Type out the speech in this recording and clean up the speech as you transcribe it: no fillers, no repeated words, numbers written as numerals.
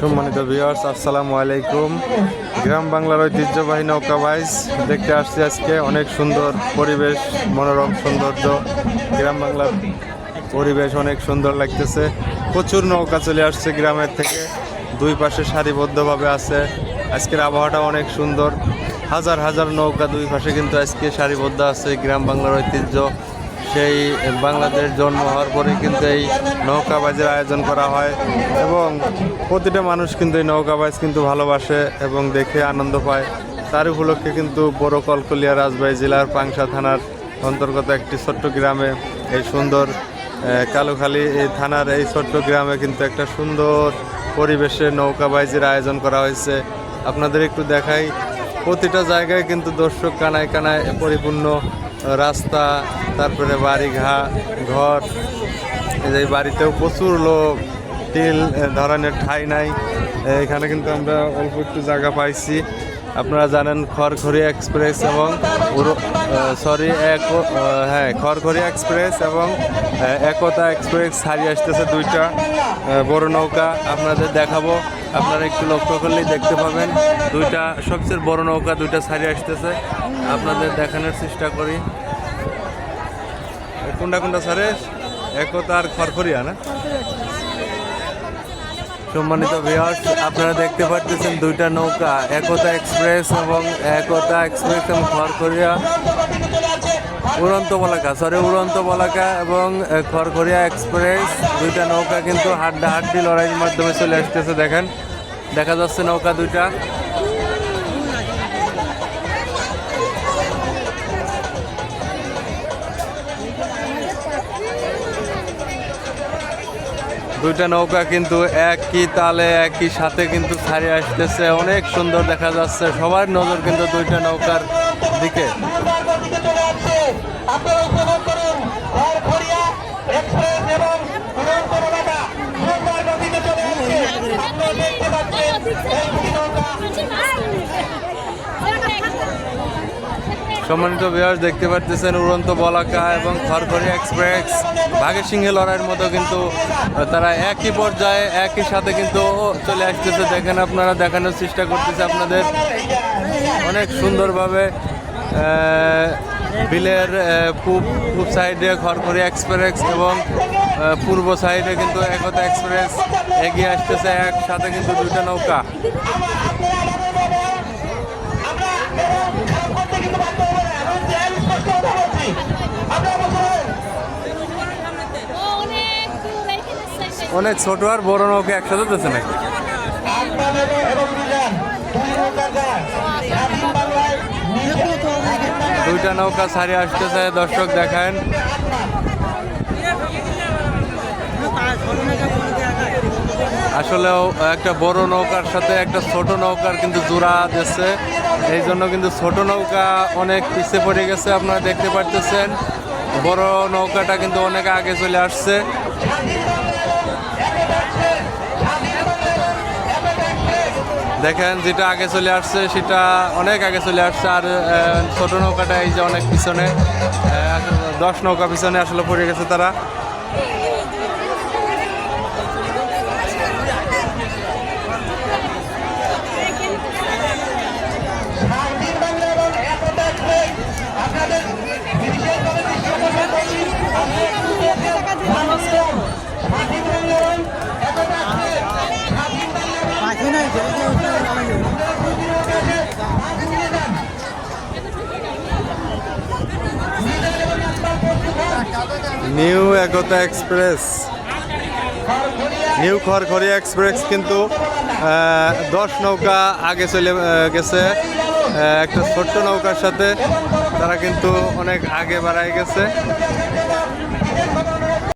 সম্মানিত ভিউয়ার্স, আসসালামু আলাইকুম। গ্রাম বাংলার ঐতিহ্যবাহী নৌকা বাইচ দেখতে আসছি আজকে। অনেক সুন্দর পরিবেশ, মনোরম সৌন্দর্য। গ্রাম বাংলার পরিবেশ অনেক সুন্দর লাগতেছে। প্রচুর নৌকা চলে আসছে গ্রামের থেকে, দুই পাশে সারিবদ্ধভাবে আছে। আজকের আবহাওয়াটা অনেক সুন্দর, হাজার হাজার নৌকা দুই পাশে কিন্তু আজকে সারিবদ্ধ আছে। গ্রাম বাংলার ঐতিহ্য, সেই বাংলাদেশ জন্ম হওয়ার পরে কিন্তু এই নৌকাবাজের আয়োজন করা হয় এবং প্রতিটা মানুষ কিন্তু এই নৌকাবাজ কিন্তু ভালোবাসে এবং দেখে আনন্দ পায়। তার উপলক্ষে কিন্তু বড় কলকলিয়া রাজবাড়ী জেলার পাংশা থানার অন্তর্গত একটি ছোট্ট গ্রামে, এই সুন্দর কালুখালী এই থানার এই ছোট্ট গ্রামে কিন্তু একটা সুন্দর পরিবেশে নৌকাবাজের আয়োজন করা হয়েছে। আপনাদের একটু দেখাই, প্রতিটা জায়গায় কিন্তু দর্শক কানায় কানায় পরিপূর্ণ। রাস্তা, তারপরে বাড়ি ঘর, এই বাড়িতেও প্রচুর লোক, তিল ধরনের ঠাঁই নাই। এখানে কিন্তু আমরা অল্প একটু জায়গা পাইছি। আপনারা জানেন খড়খড়িয়া এক্সপ্রেস এবং খড়খড়িয়া এক্সপ্রেস এবং একতা এক্সপ্রেস ছাড়িয়ে আসতেছে দুইটা বড় নৌকা। আপনাদের দেখাবো, আপনারা একটু লক্ষ্য করলেই দেখতে পাবেন দুইটা সবচেয়ে বড় নৌকা দুইটা ছাড়িয়ে আসতেছে। আপনাদের দেখানোর চেষ্টা করি। কোনটা ছাড়ে? একতা আর খড়খড়িয়া না? সম্মানিত ভিউয়ার্স, আপনারা দেখতে পাচ্ছেন দুইটা নৌকা, একতা এক্সপ্রেস এবং খড়খড়িয়া উড়ন্ত বলাকা এবং খড়খড়িয়া এক্সপ্রেস দুইটা নৌকা কিন্তু হাড্ডাহাড্ডি লড়াইয়ের মাধ্যমে চলে আসতেছে। দেখেন, দেখা যাচ্ছে নৌকা দুইটা। দুইটা নৌকা কিন্তু একই তালে একই সাথে কিন্তু ছাড়িয়ে আসতেছে। অনেক সুন্দর দেখা যাচ্ছে, সবার নজর কিন্তু দুইটা নৌকার দিকে। সম্মানিত ভিউয়ার্স, দেখতে পাচ্ছেন উড়ন্ত বলাকা এবং খড়খড়িয়া এক্সপ্রেস বাঘের সিংহে লড়াইয়ের মতো কিন্তু তারা একই পর্যায়ে একই সাথে কিন্তু চলে আসতেছে। দেখেন, আপনারা দেখানোর চেষ্টা করতেছে আপনাদের অনেক সুন্দরভাবে। বিলের পূব সাইডে খড়খড়িয়া এক্সপ্রেস এবং পূর্ব সাইডে কিন্তু একতা এক্সপ্রেস এগিয়ে আসতেছে একসাথে কিন্তু দুইটা নৌকা। অনেক ছোট আর বড় নৌকা একসাথে দিচ্ছে নাকি? দুইটা নৌকা ছাড়িয়ে আসতেছে, দর্শক দেখেন। আসলেও একটা বড় নৌকার সাথে একটা ছোট নৌকার কিন্তু জোড়া দিচ্ছে, এই জন্য কিন্তু ছোট নৌকা অনেক পিছিয়ে পড়ে গেছে। আপনারা দেখতে পাচ্ছেন বড় নৌকাটা কিন্তু অনেক আগে চলে আসছে। দেখেন, যেটা আগে চলে আসছে সেটা অনেক আগে চলে আসছে, আর ছোট নৌকাটা এই যে অনেক পিছনে, 10 নৌকা পিছনে আসলে পড়ে গেছে তারা। নিউ একতা এক্সপ্রেস, নিউ খড়খড়িয়া এক্সপ্রেস কিন্তু 10 নৌকা আগে চলে গেছে একটা ছোট্ট নৌকার সাথে। তারা কিন্তু অনেক আগে বাড়ায় গেছে।